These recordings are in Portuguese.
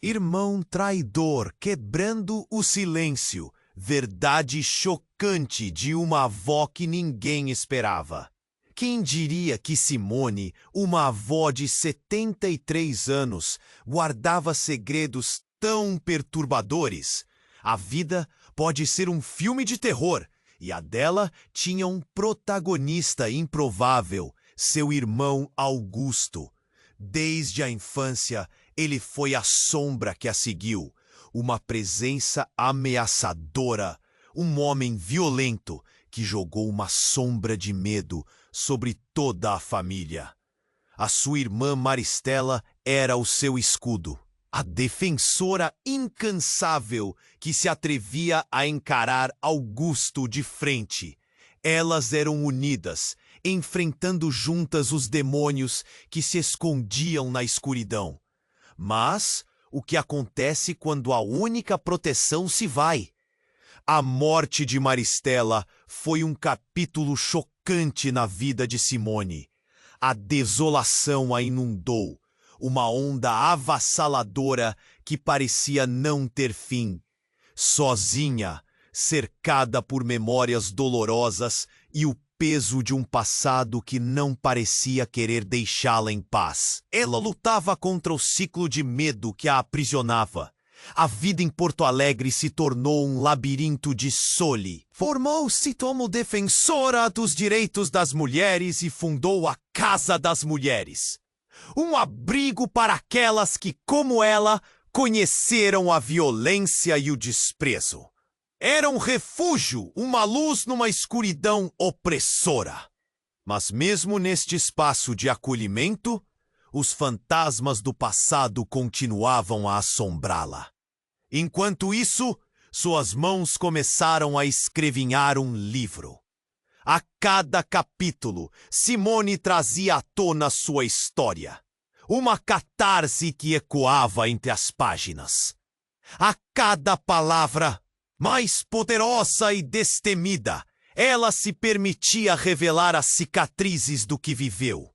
Irmão traidor quebrando o silêncio, verdade chocante de uma avó que ninguém esperava. Quem diria que Simone, uma avó de 73 anos, guardava segredos tão perturbadores? A vida pode ser um filme de terror, e a dela tinha um protagonista improvável, seu irmão Augusto. Desde a infância, ele foi a sombra que a seguiu, uma presença ameaçadora, um homem violento que jogou uma sombra de medo sobre toda a família. A sua irmã Maristela era o seu escudo, a defensora incansável que se atrevia a encarar Augusto de frente. Elas eram unidas, enfrentando juntas os demônios que se escondiam na escuridão. Mas o que acontece quando a única proteção se vai? A morte de Maristela foi um capítulo chocante na vida de Simone. A desolação a inundou, uma onda avassaladora que parecia não ter fim. Sozinha, cercada por memórias dolorosas e o peso de um passado que não parecia querer deixá-la em paz. Ela lutava contra o ciclo de medo que a aprisionava. A vida em Porto Alegre se tornou um labirinto de soli. Formou-se como defensora dos direitos das mulheres e fundou a Casa das Mulheres. Um abrigo para aquelas que, como ela, conheceram a violência e o desprezo. Era um refúgio, uma luz numa escuridão opressora. Mas mesmo neste espaço de acolhimento, os fantasmas do passado continuavam a assombrá-la. Enquanto isso, suas mãos começaram a escrevinhar um livro. A cada capítulo, Simone trazia à tona sua história. Uma catarse que ecoava entre as páginas. A cada palavra, mais poderosa e destemida, ela se permitia revelar as cicatrizes do que viveu.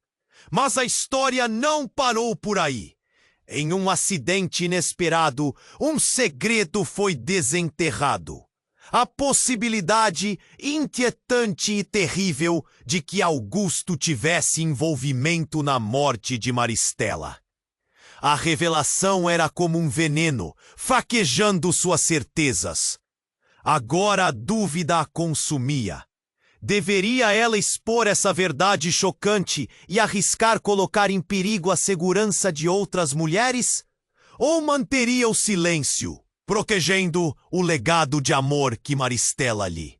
Mas a história não parou por aí. Em um acidente inesperado, um segredo foi desenterrado. A possibilidade inquietante e terrível de que Augusto tivesse envolvimento na morte de Maristela. A revelação era como um veneno, fraquejando suas certezas. Agora a dúvida a consumia. Deveria ela expor essa verdade chocante e arriscar colocar em perigo a segurança de outras mulheres? Ou manteria o silêncio, protegendo o legado de amor que Maristela lhe?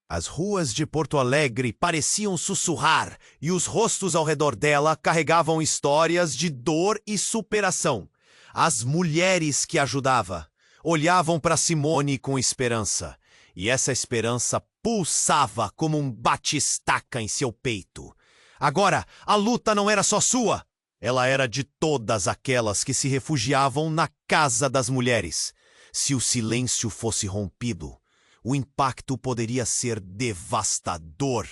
As ruas de Porto Alegre pareciam sussurrar e os rostos ao redor dela carregavam histórias de dor e superação. As mulheres que ajudava olhavam para Simone com esperança, e essa esperança pulsava como um batistaca em seu peito. Agora, a luta não era só sua. Ela era de todas aquelas que se refugiavam na Casa das Mulheres. Se o silêncio fosse rompido, o impacto poderia ser devastador.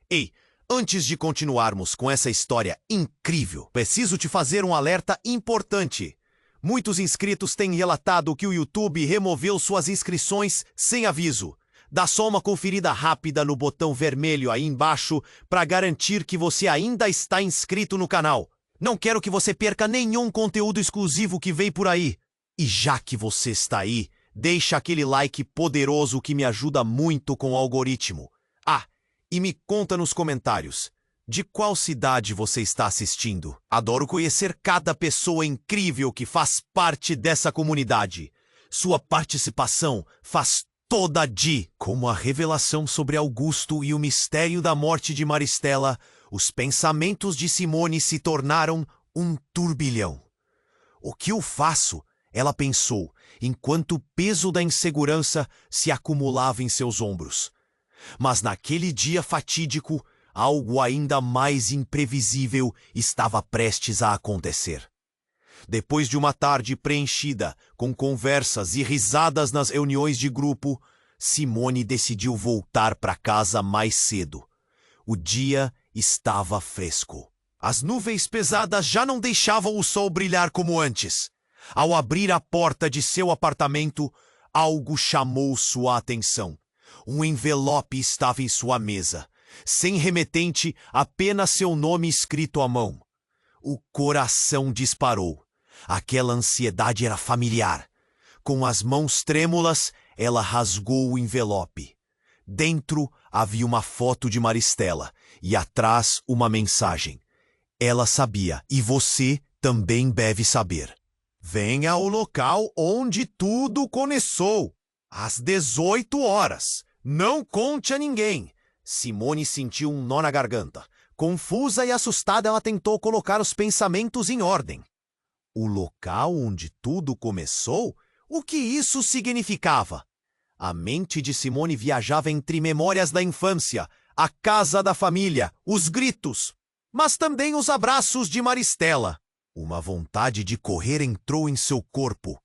Ei, antes de continuarmos com essa história incrível, preciso te fazer um alerta importante. Muitos inscritos têm relatado que o YouTube removeu suas inscrições sem aviso. Dá só uma conferida rápida no botão vermelho aí embaixo para garantir que você ainda está inscrito no canal. Não quero que você perca nenhum conteúdo exclusivo que vem por aí. E já que você está aí, deixa aquele like poderoso que me ajuda muito com o algoritmo. Ah, e me conta nos comentários, de qual cidade você está assistindo? Adoro conhecer cada pessoa incrível que faz parte dessa comunidade. Sua participação faz toda como a revelação sobre Augusto e o mistério da morte de Maristela, os pensamentos de Simone se tornaram um turbilhão. O que eu faço? Ela pensou, enquanto o peso da insegurança se acumulava em seus ombros. Mas naquele dia fatídico, algo ainda mais imprevisível estava prestes a acontecer. Depois de uma tarde preenchida com conversas e risadas nas reuniões de grupo, Simone decidiu voltar para casa mais cedo. O dia estava fresco. As nuvens pesadas já não deixavam o sol brilhar como antes. Ao abrir a porta de seu apartamento, algo chamou sua atenção. Um envelope estava em sua mesa. Sem remetente, apenas seu nome escrito à mão. O coração disparou. Aquela ansiedade era familiar. Com as mãos trêmulas, ela rasgou o envelope. Dentro havia uma foto de Maristela e atrás uma mensagem. Ela sabia, e você também deve saber. Venha ao local onde tudo começou, às 18 horas. Não conte a ninguém. Simone sentiu um nó na garganta. Confusa e assustada, ela tentou colocar os pensamentos em ordem. O local onde tudo começou? O que isso significava? A mente de Simone viajava entre memórias da infância, a casa da família, os gritos, mas também os abraços de Maristela. Uma vontade de correr entrou em seu corpo.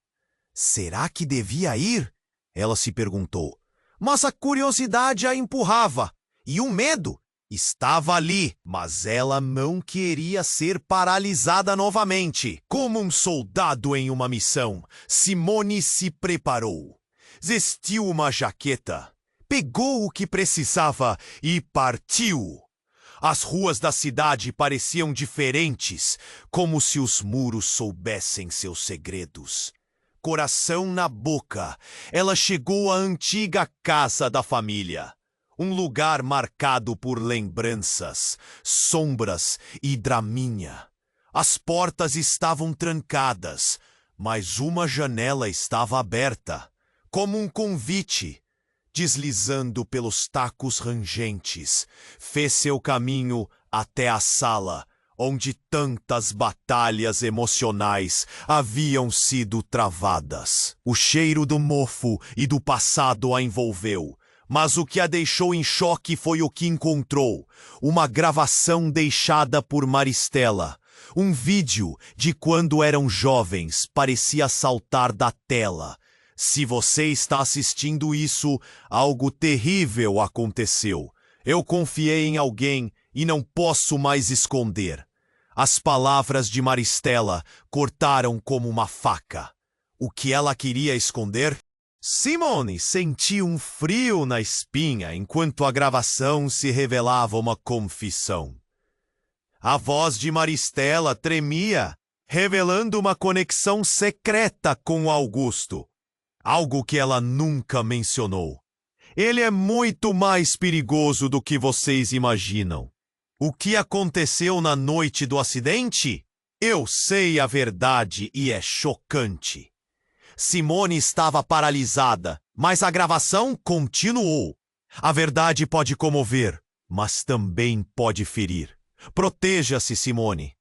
Será que devia ir? Ela se perguntou. Mas a curiosidade a empurrava. E o medo estava ali, mas ela não queria ser paralisada novamente. Como um soldado em uma missão, Simone se preparou. Vestiu uma jaqueta, pegou o que precisava e partiu. As ruas da cidade pareciam diferentes, como se os muros soubessem seus segredos. Coração na boca, ela chegou à antiga casa da família. Um lugar marcado por lembranças, sombras e draminha. As portas estavam trancadas, mas uma janela estava aberta, como um convite. Deslizando pelos tacos rangentes, fez seu caminho até a sala, onde tantas batalhas emocionais haviam sido travadas. O cheiro do mofo e do passado a envolveu, mas o que a deixou em choque foi o que encontrou: uma gravação deixada por Maristela. Um vídeo de quando eram jovens parecia saltar da tela. Se você está assistindo isso, algo terrível aconteceu. Eu confiei em alguém e não posso mais esconder. As palavras de Maristela cortaram como uma faca. O que ela queria esconder? Simone sentiu um frio na espinha enquanto a gravação se revelava uma confissão. A voz de Maristela tremia, revelando uma conexão secreta com Augusto. Algo que ela nunca mencionou. Ele é muito mais perigoso do que vocês imaginam. O que aconteceu na noite do acidente? Eu sei a verdade e é chocante. Simone estava paralisada, mas a gravação continuou. A verdade pode comover, mas também pode ferir. Proteja-se, Simone.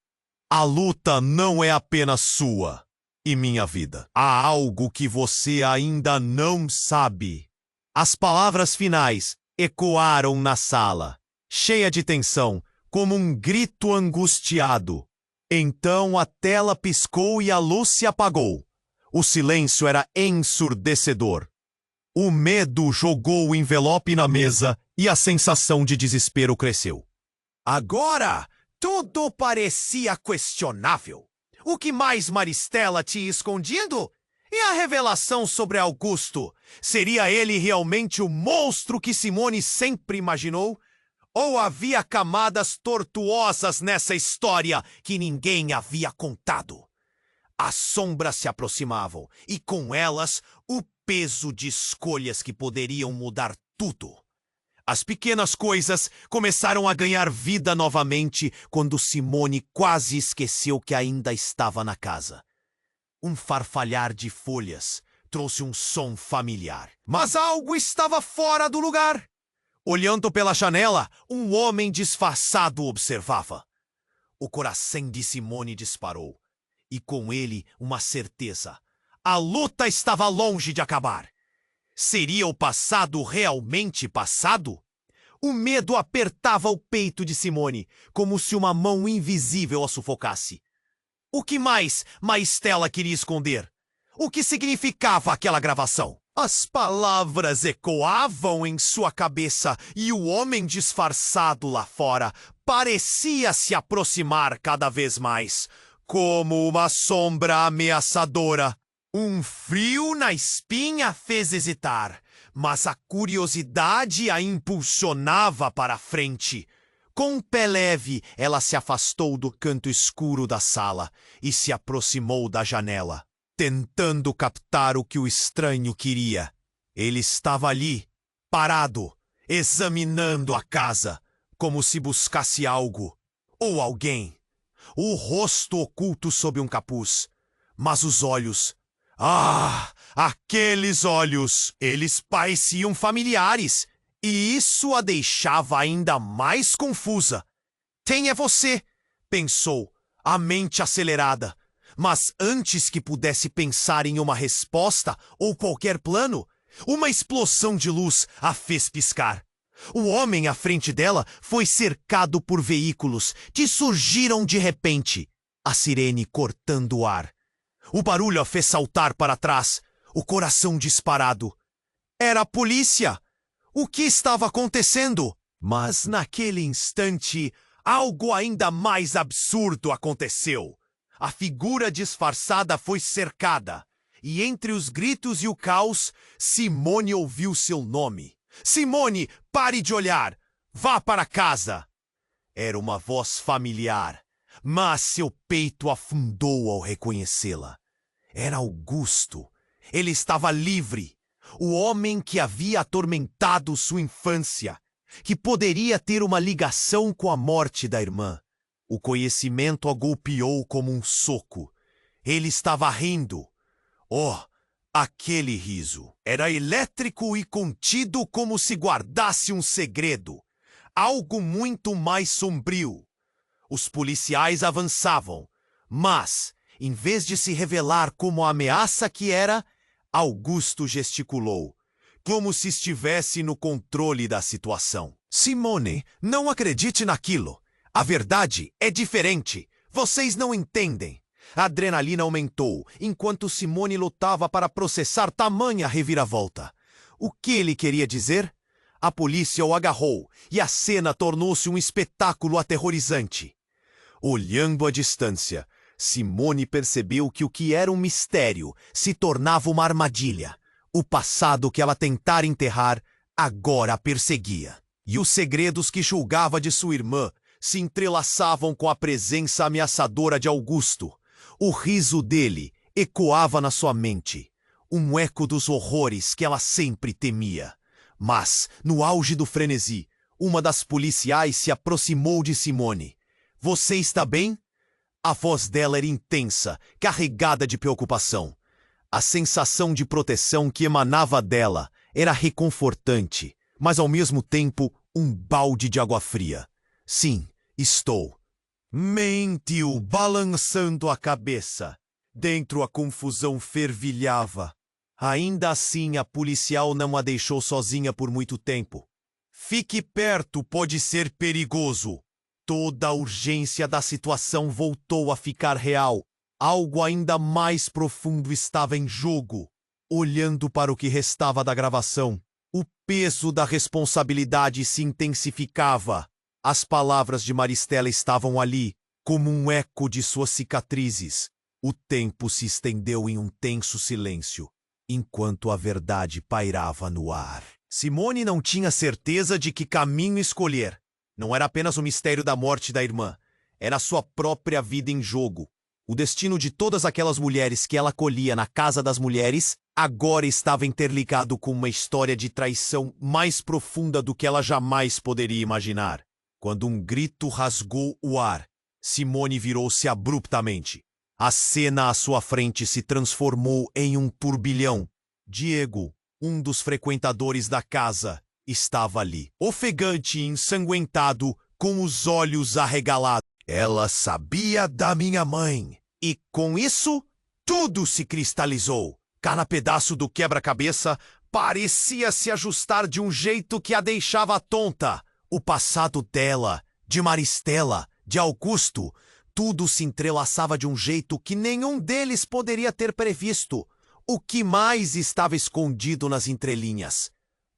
A luta não é apenas sua e minha vida. Há algo que você ainda não sabe. As palavras finais ecoaram na sala, cheia de tensão, como um grito angustiado. Então a tela piscou e a luz se apagou. O silêncio era ensurdecedor. O medo jogou o envelope na mesa e a sensação de desespero cresceu. Agora, tudo parecia questionável. O que mais Maristela tinha escondido? E a revelação sobre Augusto? Seria ele realmente o monstro que Simone sempre imaginou? Ou havia camadas tortuosas nessa história que ninguém havia contado? As sombras se aproximavam, e com elas o peso de escolhas que poderiam mudar tudo. As pequenas coisas começaram a ganhar vida novamente quando Simone quase esqueceu que ainda estava na casa. Um farfalhar de folhas trouxe um som familiar. Mas algo estava fora do lugar. Olhando pela janela, um homem disfarçado observava. O coração de Simone disparou. E com ele uma certeza. A luta estava longe de acabar. Seria o passado realmente passado? O medo apertava o peito de Simone, como se uma mão invisível a sufocasse. O que mais Maristela queria esconder? O que significava aquela gravação? As palavras ecoavam em sua cabeça e o homem disfarçado lá fora parecia se aproximar cada vez mais, como uma sombra ameaçadora. Um frio na espinha fez hesitar, mas a curiosidade a impulsionava para a frente. Com um pé leve, ela se afastou do canto escuro da sala e se aproximou da janela, tentando captar o que o estranho queria. Ele estava ali, parado, examinando a casa, como se buscasse algo ou alguém. O rosto oculto sob um capuz, mas os olhos... Ah, aqueles olhos! Eles pareciam familiares, e isso a deixava ainda mais confusa. Quem é você? Pensou, a mente acelerada. Mas antes que pudesse pensar em uma resposta ou qualquer plano, uma explosão de luz a fez piscar. O homem à frente dela foi cercado por veículos que surgiram de repente, a sirene cortando o ar. O barulho a fez saltar para trás, o coração disparado. Era a polícia! O que estava acontecendo? Mas naquele instante, algo ainda mais absurdo aconteceu. A figura disfarçada foi cercada, e entre os gritos e o caos, Simone ouviu seu nome. Simone, pare de olhar! Vá para casa! Era uma voz familiar, mas seu peito afundou ao reconhecê-la. Era Augusto. Ele estava livre. O homem que havia atormentado sua infância, que poderia ter uma ligação com a morte da irmã. O conhecimento a golpeou como um soco. Ele estava rindo. Oh, aquele riso! Era elétrico e contido como se guardasse um segredo. Algo muito mais sombrio. Os policiais avançavam, mas, em vez de se revelar como a ameaça que era, Augusto gesticulou, como se estivesse no controle da situação. Simone, não acredite naquilo. A verdade é diferente. Vocês não entendem. A adrenalina aumentou, enquanto Simone lutava para processar tamanha reviravolta. O que ele queria dizer? A polícia o agarrou, e a cena tornou-se um espetáculo aterrorizante. Olhando à distância, Simone percebeu que o que era um mistério se tornava uma armadilha. O passado que ela tentara enterrar agora a perseguia. E os segredos que julgava de sua irmã se entrelaçavam com a presença ameaçadora de Augusto. O riso dele ecoava na sua mente, um eco dos horrores que ela sempre temia. Mas, no auge do frenesi, uma das policiais se aproximou de Simone. — Você está bem? A voz dela era intensa, carregada de preocupação. A sensação de proteção que emanava dela era reconfortante, mas ao mesmo tempo um balde de água fria. — Sim, estou. Mentiu, balançando a cabeça. Dentro a confusão fervilhava. Ainda assim, a policial não a deixou sozinha por muito tempo. — Fique perto, pode ser perigoso. Toda a urgência da situação voltou a ficar real. Algo ainda mais profundo estava em jogo. Olhando para o que restava da gravação, o peso da responsabilidade se intensificava. As palavras de Maristela estavam ali, como um eco de suas cicatrizes. O tempo se estendeu em um tenso silêncio, enquanto a verdade pairava no ar. Simone não tinha certeza de que caminho escolher. Não era apenas o mistério da morte da irmã. Era sua própria vida em jogo. O destino de todas aquelas mulheres que ela acolhia na Casa das Mulheres agora estava interligado com uma história de traição mais profunda do que ela jamais poderia imaginar. Quando um grito rasgou o ar, Simone virou-se abruptamente. A cena à sua frente se transformou em um turbilhão. Diego, um dos frequentadores da casa, estava ali, ofegante e ensanguentado, com os olhos arregalados. Ela sabia da minha mãe. E com isso, tudo se cristalizou. Cada pedaço do quebra-cabeça parecia se ajustar de um jeito que a deixava tonta. O passado dela, de Maristela, de Augusto, tudo se entrelaçava de um jeito que nenhum deles poderia ter previsto. O que mais estava escondido nas entrelinhas?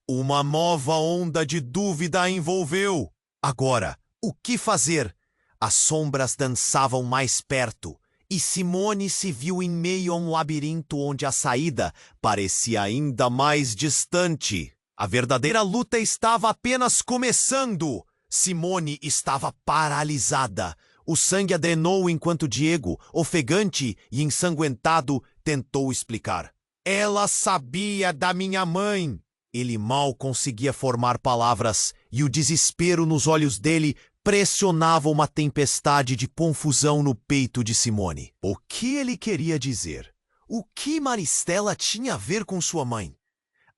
Uma nova onda de dúvida a envolveu. Agora, o que fazer? As sombras dançavam mais perto, e Simone se viu em meio a um labirinto onde a saída parecia ainda mais distante. A verdadeira luta estava apenas começando. Simone estava paralisada. O sangue a drenou enquanto Diego, ofegante e ensanguentado, tentou explicar. Ela sabia da minha mãe. Ele mal conseguia formar palavras e o desespero nos olhos dele pressionava uma tempestade de confusão no peito de Simone. O que ele queria dizer? O que Maristela tinha a ver com sua mãe?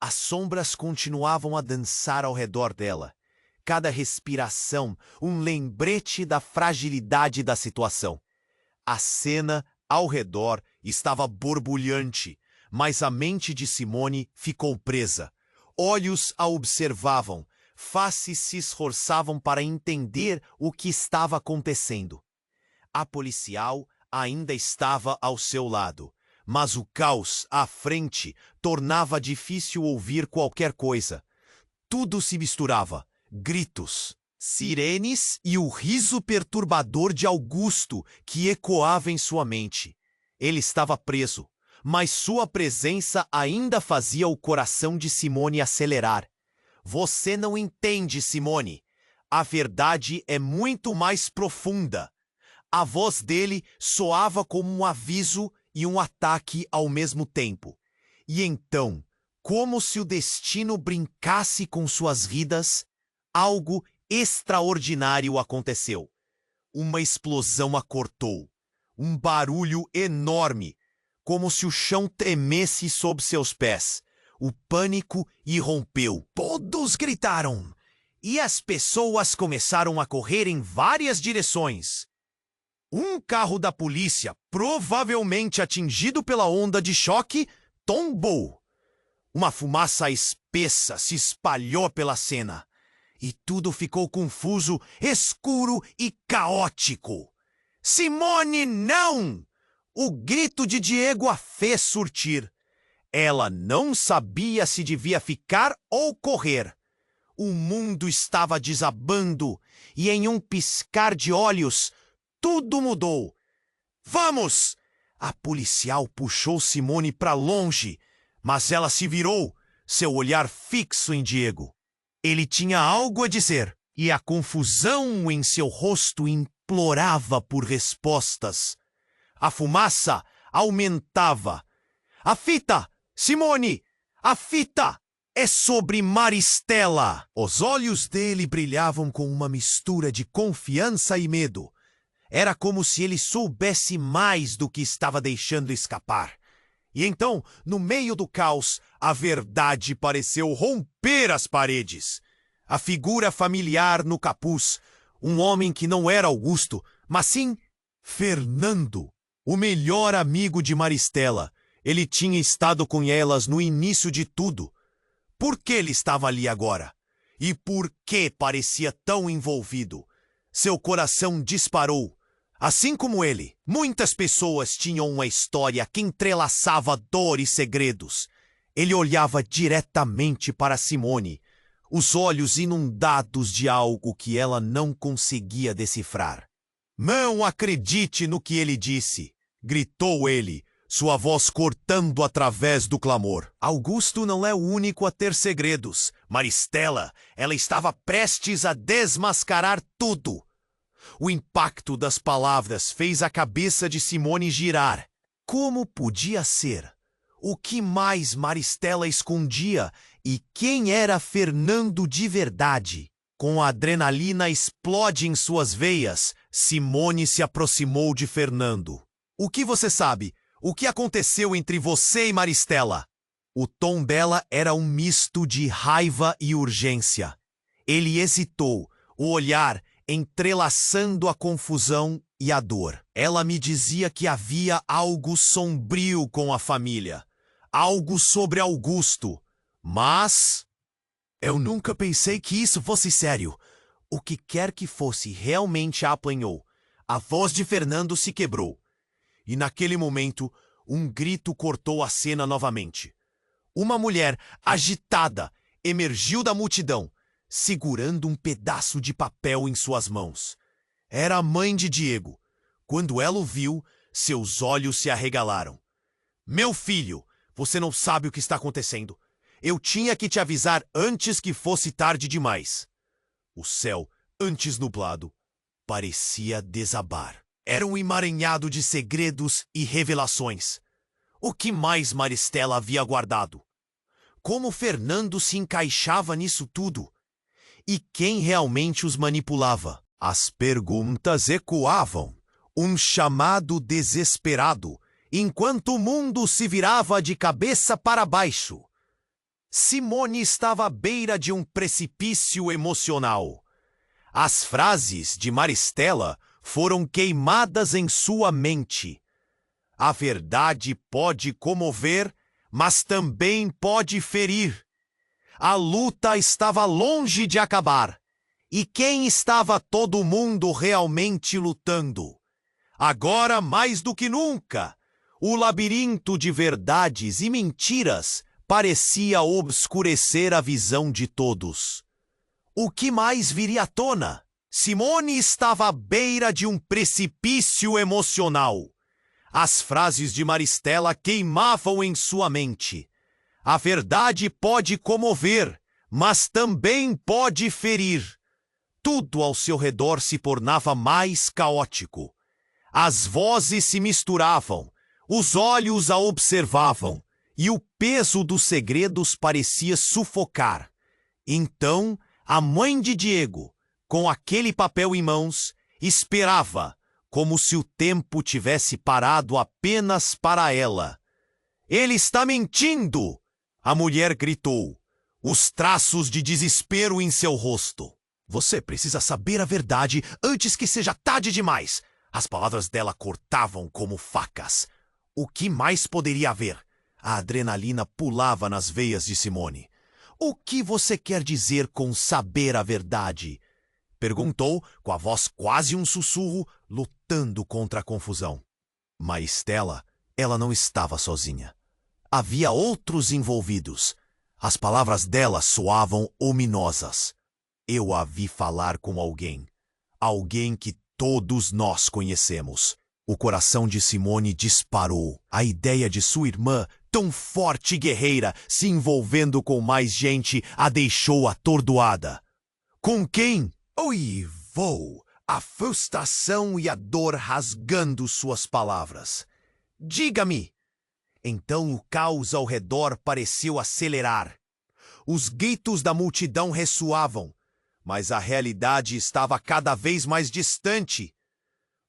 As sombras continuavam a dançar ao redor dela. Cada respiração, um lembrete da fragilidade da situação. A cena ao redor estava borbulhante, mas a mente de Simone ficou presa. Olhos a observavam, faces se esforçavam para entender o que estava acontecendo. A policial ainda estava ao seu lado, mas o caos à frente tornava difícil ouvir qualquer coisa. Tudo se misturava, gritos, sirenes e o riso perturbador de Augusto que ecoava em sua mente. Ele estava preso, mas sua presença ainda fazia o coração de Simone acelerar. Você não entende, Simone. A verdade é muito mais profunda. A voz dele soava como um aviso e um ataque ao mesmo tempo. E então, como se o destino brincasse com suas vidas, algo extraordinário aconteceu. Uma explosão a cortou. Um barulho enorme, como se o chão tremesse sob seus pés. O pânico irrompeu. Todos gritaram. E as pessoas começaram a correr em várias direções. Um carro da polícia, provavelmente atingido pela onda de choque, tombou. Uma fumaça espessa se espalhou pela cena. E tudo ficou confuso, escuro e caótico. Simone, não! O grito de Diego a fez surtir. Ela não sabia se devia ficar ou correr. O mundo estava desabando e em um piscar de olhos, tudo mudou. Vamos! A policial puxou Simone para longe, mas ela se virou, seu olhar fixo em Diego. Ele tinha algo a dizer e a confusão em seu rosto implorava por respostas. A fumaça aumentava. A fita! Simone! A fita! É sobre Maristela! Os olhos dele brilhavam com uma mistura de confiança e medo. Era como se ele soubesse mais do que estava deixando escapar. E então, no meio do caos, a verdade pareceu romper as paredes. A figura familiar no capuz, um homem que não era Augusto, mas sim Fernando, o melhor amigo de Maristela. Ele tinha estado com elas no início de tudo. Por que ele estava ali agora? E por que parecia tão envolvido? Seu coração disparou. Assim como ele, muitas pessoas tinham uma história que entrelaçava dor e segredos. Ele olhava diretamente para Simone, os olhos inundados de algo que ela não conseguia decifrar. Não acredite no que ele disse, gritou ele, sua voz cortando através do clamor. Augusto não é o único a ter segredos. Maristela, ela estava prestes a desmascarar tudo. O impacto das palavras fez a cabeça de Simone girar. Como podia ser? O que mais Maristela escondia e quem era Fernando de verdade? Com a adrenalina explode em suas veias, Simone se aproximou de Fernando. O que você sabe? O que aconteceu entre você e Maristela? O tom dela era um misto de raiva e urgência. Ele hesitou, o olhar entrelaçando a confusão e a dor. Ela me dizia que havia algo sombrio com a família, algo sobre Augusto, mas eu nunca pensei que isso fosse sério. O que quer que fosse realmente a apanhou. A voz de Fernando se quebrou. E naquele momento, um grito cortou a cena novamente. Uma mulher, agitada, emergiu da multidão, segurando um pedaço de papel em suas mãos. Era a mãe de Diego. Quando ela o viu, seus olhos se arregalaram. Meu filho, você não sabe o que está acontecendo. Eu tinha que te avisar antes que fosse tarde demais. O céu, antes nublado, parecia desabar. Era um emaranhado de segredos e revelações. O que mais Maristela havia guardado? Como Fernando se encaixava nisso tudo? E quem realmente os manipulava? As perguntas ecoavam, um chamado desesperado, enquanto o mundo se virava de cabeça para baixo. Simone estava à beira de um precipício emocional. As frases de Maristela foram queimadas em sua mente. A verdade pode comover, mas também pode ferir. A luta estava longe de acabar. E quem estava todo mundo realmente lutando? Agora, mais do que nunca, o labirinto de verdades e mentiras parecia obscurecer a visão de todos. O que mais viria à tona? Simone estava à beira de um precipício emocional. As frases de Maristela queimavam em sua mente. A verdade pode comover, mas também pode ferir. Tudo ao seu redor se tornava mais caótico. As vozes se misturavam, os olhos a observavam, e o peso dos segredos parecia sufocar. Então, a mãe de Diego, com aquele papel em mãos, esperava, como se o tempo tivesse parado apenas para ela. Ele está mentindo! A mulher gritou, os traços de desespero em seu rosto. Você precisa saber a verdade antes que seja tarde demais. As palavras dela cortavam como facas. O que mais poderia haver? A adrenalina pulava nas veias de Simone. O que você quer dizer com saber a verdade? Perguntou, com a voz quase um sussurro, lutando contra a confusão. Maristela, ela não estava sozinha. Havia outros envolvidos. As palavras dela soavam ominosas. Eu a vi falar com alguém. Alguém que todos nós conhecemos. O coração de Simone disparou. A ideia de sua irmã, tão forte e guerreira, se envolvendo com mais gente, a deixou atordoada. Com quem? Uivou, a frustração e a dor rasgando suas palavras. Diga-me! Então o caos ao redor pareceu acelerar. Os gritos da multidão ressoavam, mas a realidade estava cada vez mais distante.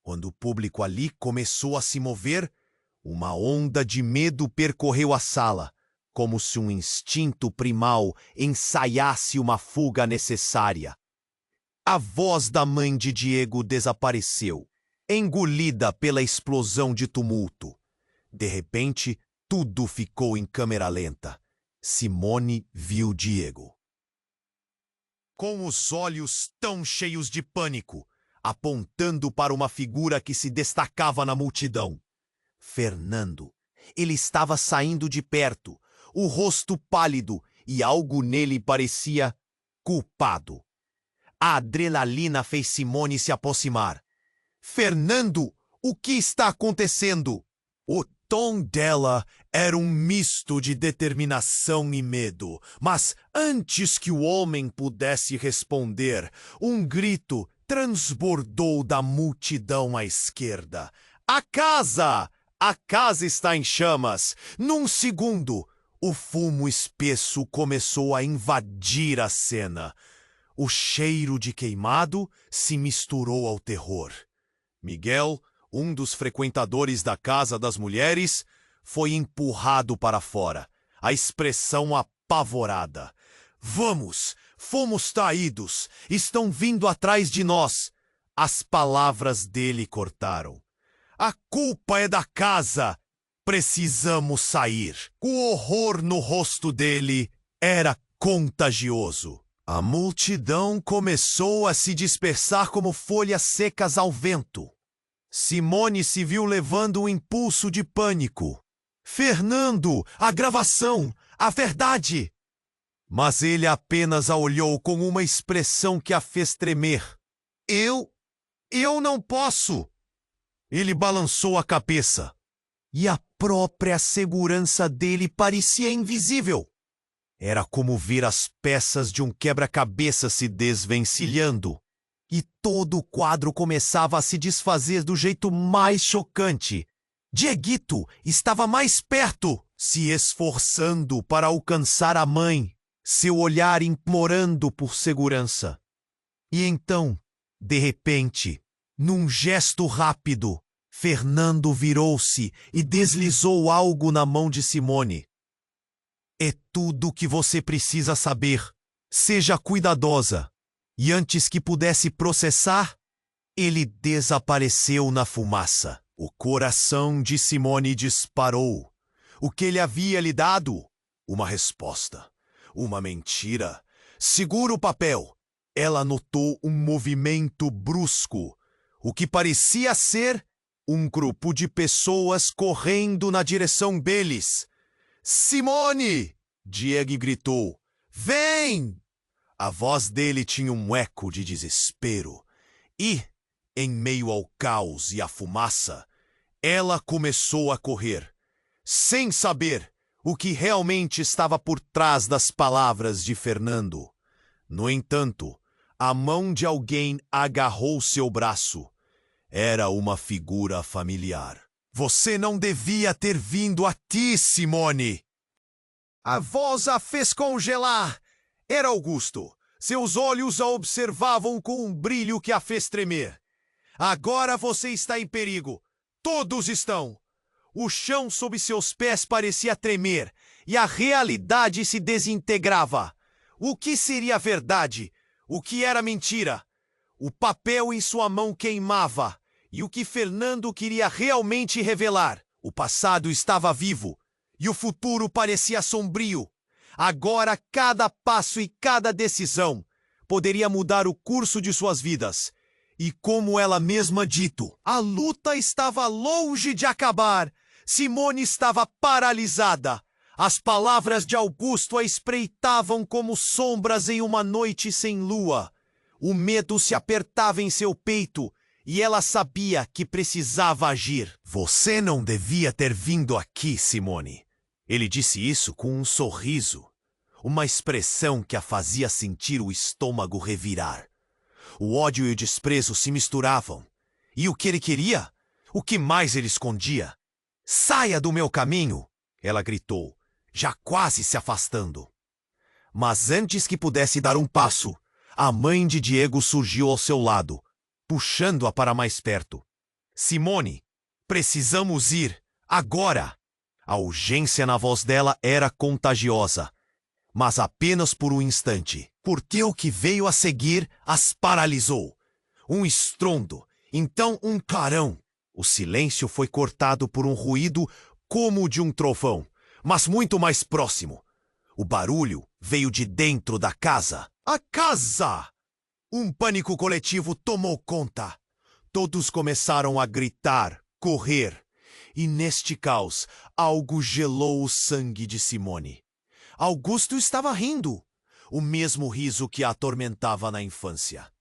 Quando o público ali começou a se mover, uma onda de medo percorreu a sala, como se um instinto primal ensaiasse uma fuga necessária. A voz da mãe de Diego desapareceu, engolida pela explosão de tumulto. De repente, tudo ficou em câmera lenta. Simone viu Diego. Com os olhos tão cheios de pânico, apontando para uma figura que se destacava na multidão. Fernando. Ele estava saindo de perto, o rosto pálido, e algo nele parecia culpado. A adrenalina fez Simone se aproximar. Fernando, o que está acontecendo? O tom dela era um misto de determinação e medo, mas antes que o homem pudesse responder, um grito transbordou da multidão à esquerda. A casa! A casa está em chamas! Num segundo, o fumo espesso começou a invadir a cena. O cheiro de queimado se misturou ao terror. Miguel, um dos frequentadores da Casa das Mulheres, foi empurrado para fora, a expressão apavorada. Vamos! Fomos traídos! Estão vindo atrás de nós! As palavras dele cortaram. A culpa é da casa! Precisamos sair! O horror no rosto dele era contagioso. A multidão começou a se dispersar como folhas secas ao vento. Simone se viu levando um impulso de pânico. Fernando, a gravação, a verdade! Mas ele apenas a olhou com uma expressão que a fez tremer. Eu não posso! Ele balançou a cabeça. E a própria segurança dele parecia invisível. Era como ver as peças de um quebra-cabeça se desvencilhando. E todo o quadro começava a se desfazer do jeito mais chocante. Dieguito estava mais perto, se esforçando para alcançar a mãe, seu olhar implorando por segurança. E então, de repente, num gesto rápido, Fernando virou-se e deslizou algo na mão de Simone. É tudo o que você precisa saber. Seja cuidadosa. E antes que pudesse processar, ele desapareceu na fumaça. O coração de Simone disparou. O que ele havia lhe dado? Uma resposta. Uma mentira. Segura o papel. Ela notou um movimento brusco. O que parecia ser um grupo de pessoas correndo na direção deles. Simone! Diego gritou. Vem! A voz dele tinha um eco de desespero. E, em meio ao caos e à fumaça, ela começou a correr, sem saber o que realmente estava por trás das palavras de Fernando. No entanto, a mão de alguém agarrou seu braço. Era uma figura familiar. Você não devia ter vindo aqui, Simone! A voz a fez congelar. Era Augusto. Seus olhos a observavam com um brilho que a fez tremer. Agora você está em perigo. Todos estão. O chão sob seus pés parecia tremer e a realidade se desintegrava. O que seria verdade? O que era mentira? O papel em sua mão queimava. E o que Fernando queria realmente revelar? O passado estava vivo e o futuro parecia sombrio. Agora cada passo e cada decisão poderia mudar o curso de suas vidas. E como ela mesma dito, a luta estava longe de acabar. Simone estava paralisada. As palavras de Augusto a espreitavam como sombras em uma noite sem lua. O medo se apertava em seu peito e ela sabia que precisava agir. Você não devia ter vindo aqui, Simone. Ele disse isso com um sorriso, uma expressão que a fazia sentir o estômago revirar. O ódio e o desprezo se misturavam. E o que ele queria? O que mais ele escondia? Saia do meu caminho! Ela gritou, já quase se afastando. Mas antes que pudesse dar um passo, a mãe de Diego surgiu ao seu lado, puxando-a para mais perto. Simone, precisamos ir, agora! A urgência na voz dela era contagiosa, mas apenas por um instante, porque o que veio a seguir as paralisou. Um estrondo, então um clarão. O silêncio foi cortado por um ruído como o de um trovão, mas muito mais próximo. O barulho veio de dentro da casa. A casa! Um pânico coletivo tomou conta. Todos começaram a gritar, correr. E neste caos, algo gelou o sangue de Simone. Augusto estava rindo, o mesmo riso que a atormentava na infância.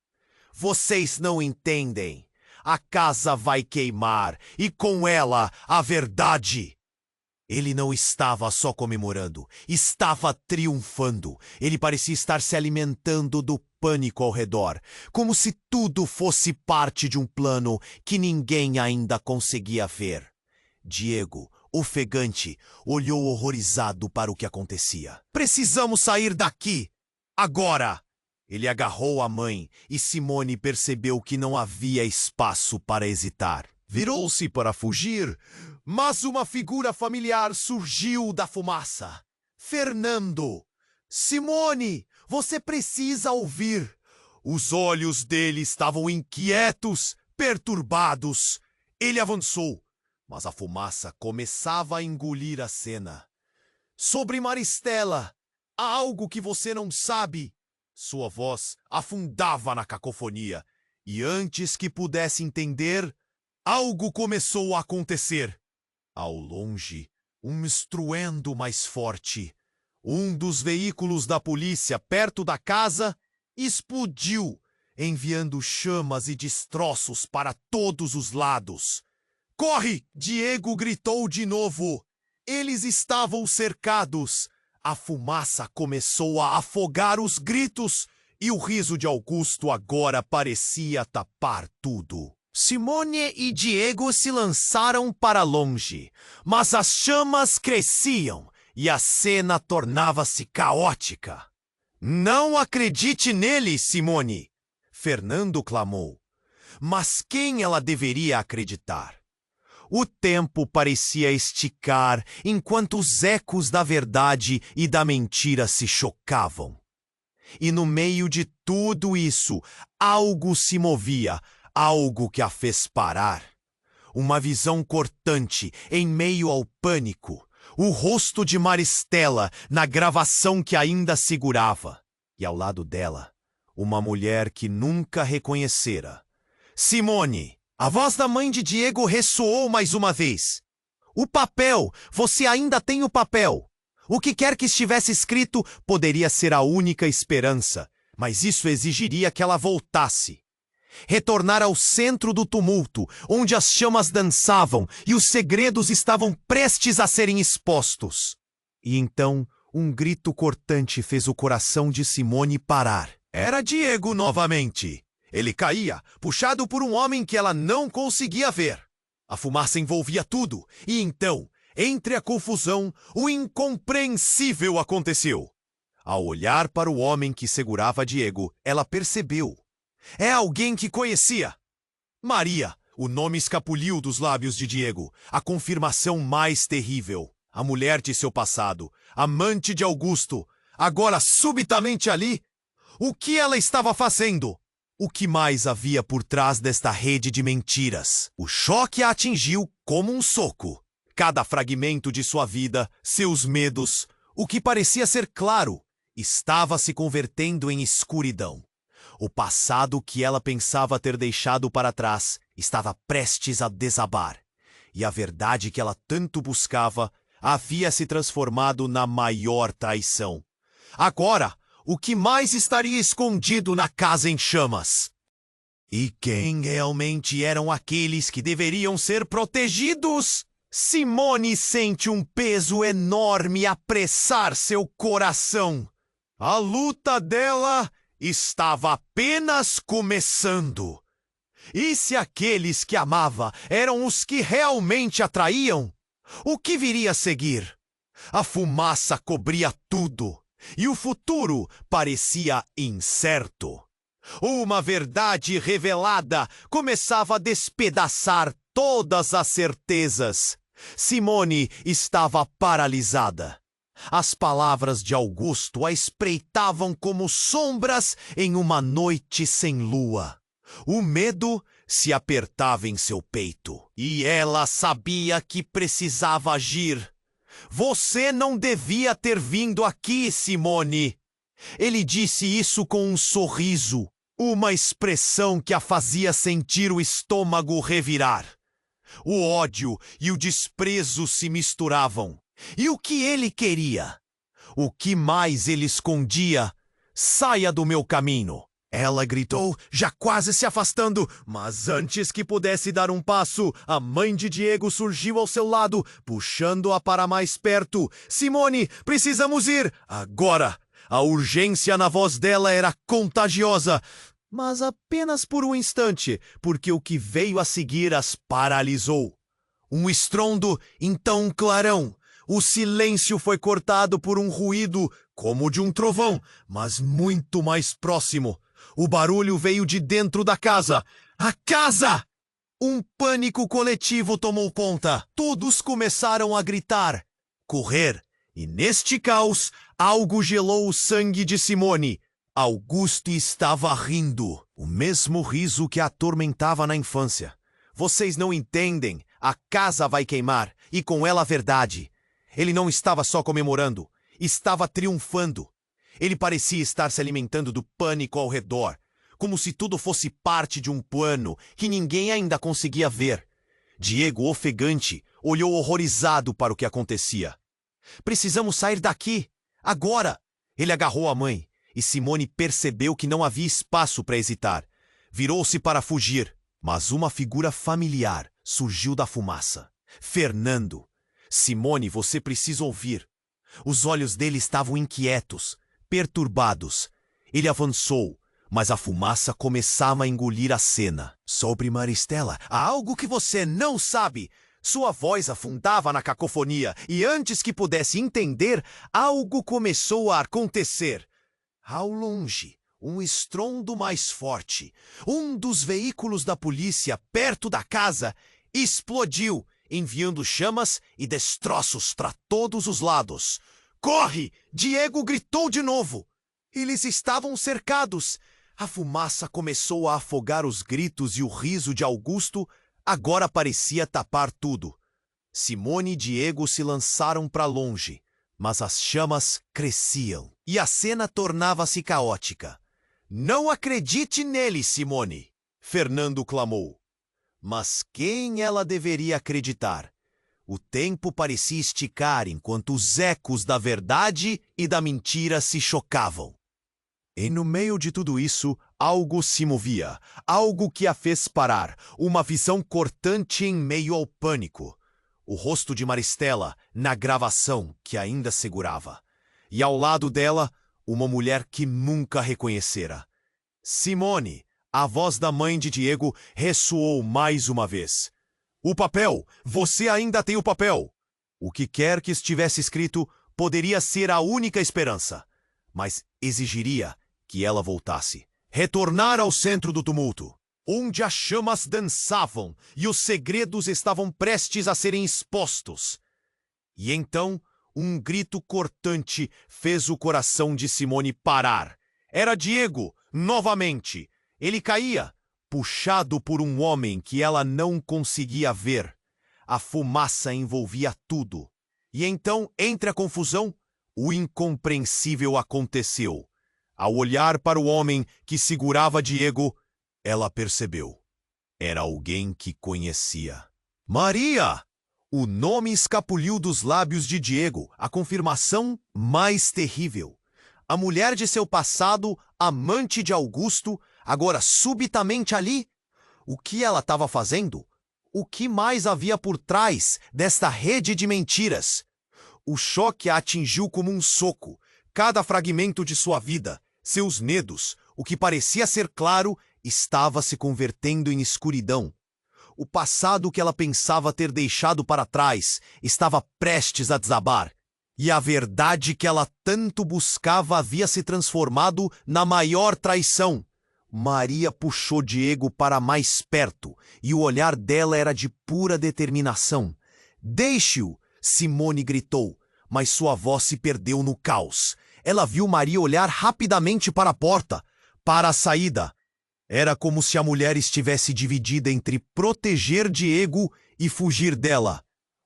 Vocês não entendem. A casa vai queimar, e com ela a verdade. Ele não estava só comemorando, estava triunfando. Ele parecia estar se alimentando do pânico ao redor, como se tudo fosse parte de um plano que ninguém ainda conseguia ver. Diego, ofegante, olhou horrorizado para o que acontecia. Precisamos sair daqui! Agora! Ele agarrou a mãe e Simone percebeu que não havia espaço para hesitar. Virou-se para fugir, mas uma figura familiar surgiu da fumaça. Fernando! Simone, você precisa ouvir! Os olhos dele estavam inquietos, perturbados. Ele avançou, mas a fumaça começava a engolir a cena. Sobre Maristela, há algo que você não sabe. Sua voz afundava na cacofonia, e antes que pudesse entender, algo começou a acontecer. Ao longe, Um estruendo mais forte. Um dos veículos da polícia perto da casa explodiu, enviando chamas e destroços para todos os lados. "Corre!" Diego gritou de novo. Eles estavam cercados. A fumaça começou a afogar os gritos e o riso de Augusto agora parecia tapar tudo. Simone e Diego se lançaram para longe, mas as chamas cresciam e a cena tornava-se caótica. "Não acredite nele, Simone!" Fernando clamou. Mas quem ela deveria acreditar? O tempo parecia esticar enquanto os ecos da verdade e da mentira se chocavam. E no meio de tudo isso, algo se movia, algo que a fez parar. Uma visão cortante em meio ao pânico. O rosto de Maristela na gravação que ainda segurava. E ao lado dela, uma mulher que nunca reconhecera. "Simone!" A voz da mãe de Diego ressoou mais uma vez. "O papel! Você ainda tem o papel!" O que quer que estivesse escrito poderia ser a única esperança, mas isso exigiria que ela voltasse. Retornar ao centro do tumulto, onde as chamas dançavam e os segredos estavam prestes a serem expostos. E então, um grito cortante fez o coração de Simone parar. Era Diego novamente. Ele caía, puxado por um homem que ela não conseguia ver. A fumaça envolvia tudo, e então, entre a confusão, o incompreensível aconteceu. Ao olhar para o homem que segurava Diego, ela percebeu. É alguém que conhecia. Maria, o nome escapuliu dos lábios de Diego, a confirmação mais terrível. A mulher de seu passado, amante de Augusto, agora subitamente ali. O que ela estava fazendo? O que mais havia por trás desta rede de mentiras? O choque a atingiu como um soco. Cada fragmento de sua vida, seus medos, o que parecia ser claro, estava se convertendo em escuridão. O passado que ela pensava ter deixado para trás estava prestes a desabar. E a verdade que ela tanto buscava havia se transformado na maior traição. Agora, o que mais estaria escondido na casa em chamas? E quem realmente eram aqueles que deveriam ser protegidos? Simone sente um peso enorme apressar seu coração. A luta dela estava apenas começando. E se aqueles que amava eram os que realmente a traíam? O que viria a seguir? A fumaça cobria tudo, e o futuro parecia incerto. Uma verdade revelada começava a despedaçar todas as certezas. Simone estava paralisada. As palavras de Augusto a espreitavam como sombras em uma noite sem lua. O medo se apertava em seu peito. E ela sabia que precisava agir. Você não devia ter vindo aqui, Simone. Ele disse isso com um sorriso, uma expressão que a fazia sentir o estômago revirar. O ódio e o desprezo se misturavam. E o que ele queria? O que mais ele escondia? Saia do meu caminho! Ela gritou, já quase se afastando, mas antes que pudesse dar um passo, a mãe de Diego surgiu ao seu lado, puxando-a para mais perto. Simone, precisamos ir! Agora! A urgência na voz dela era contagiosa, mas apenas por um instante, porque o que veio a seguir as paralisou. Um estrondo, então um clarão. O silêncio foi cortado por um ruído, como de um trovão, mas muito mais próximo. O barulho veio de dentro da casa. A casa! Um pânico coletivo tomou conta. Todos começaram a gritar, correr. E neste caos, algo gelou o sangue de Simone. Augusto estava rindo. O mesmo riso que a atormentava na infância. Vocês não entendem. A casa vai queimar. E com ela a verdade. Ele não estava só comemorando. Estava triunfando. Ele parecia estar se alimentando do pânico ao redor, como se tudo fosse parte de um plano que ninguém ainda conseguia ver. Diego, ofegante, olhou horrorizado para o que acontecia. Precisamos sair daqui, agora! Ele agarrou a mãe, e Simone percebeu que não havia espaço para hesitar. Virou-se para fugir, mas uma figura familiar surgiu da fumaça. Fernando. Simone, você precisa ouvir. Os olhos dele estavam inquietos, perturbados. Ele avançou, mas a fumaça começava a engolir a cena. Sobre Maristela, há algo que você não sabe. Sua voz afundava na cacofonia, e antes que pudesse entender, algo começou a acontecer. Ao longe, um estrondo mais forte. Um dos veículos da polícia, perto da casa, explodiu, enviando chamas e destroços para todos os lados. Corre! Diego gritou de novo. Eles estavam cercados. A fumaça começou a afogar os gritos e o riso de Augusto agora parecia tapar tudo. Simone e Diego se lançaram para longe, mas as chamas cresciam e a cena tornava-se caótica. Não acredite nele, Simone! Fernando clamou. Mas quem ela deveria acreditar? O tempo parecia esticar enquanto os ecos da verdade e da mentira se chocavam. E no meio de tudo isso, algo se movia, algo que a fez parar, uma visão cortante em meio ao pânico. O rosto de Maristela, na gravação que ainda segurava. E ao lado dela, uma mulher que nunca reconhecera. Simone, a voz da mãe de Diego, ressoou mais uma vez. O papel! Você ainda tem o papel! O que quer que estivesse escrito poderia ser a única esperança, mas exigiria que ela voltasse. Retornar ao centro do tumulto, onde as chamas dançavam e os segredos estavam prestes a serem expostos. E então, um grito cortante fez o coração de Simone parar. Era Diego, novamente. Ele caía, puxado por um homem que ela não conseguia ver. A fumaça envolvia tudo. E então, entre a confusão, o incompreensível aconteceu. Ao olhar para o homem que segurava Diego, ela percebeu. Era alguém que conhecia. Maria! O nome escapuliu dos lábios de Diego, a confirmação mais terrível. A mulher de seu passado, amante de Augusto, agora subitamente ali. O que ela estava fazendo? O que mais havia por trás desta rede de mentiras? O choque a atingiu como um soco. Cada fragmento de sua vida, seus medos, o que parecia ser claro, estava se convertendo em escuridão. O passado que ela pensava ter deixado para trás estava prestes a desabar. E a verdade que ela tanto buscava havia se transformado na maior traição. Maria puxou Diego para mais perto, e o olhar dela era de pura determinação. Deixe-o! Simone gritou, mas sua voz se perdeu no caos. Ela viu Maria olhar rapidamente para a porta, para a saída. Era como se a mulher estivesse dividida entre proteger Diego e fugir dela.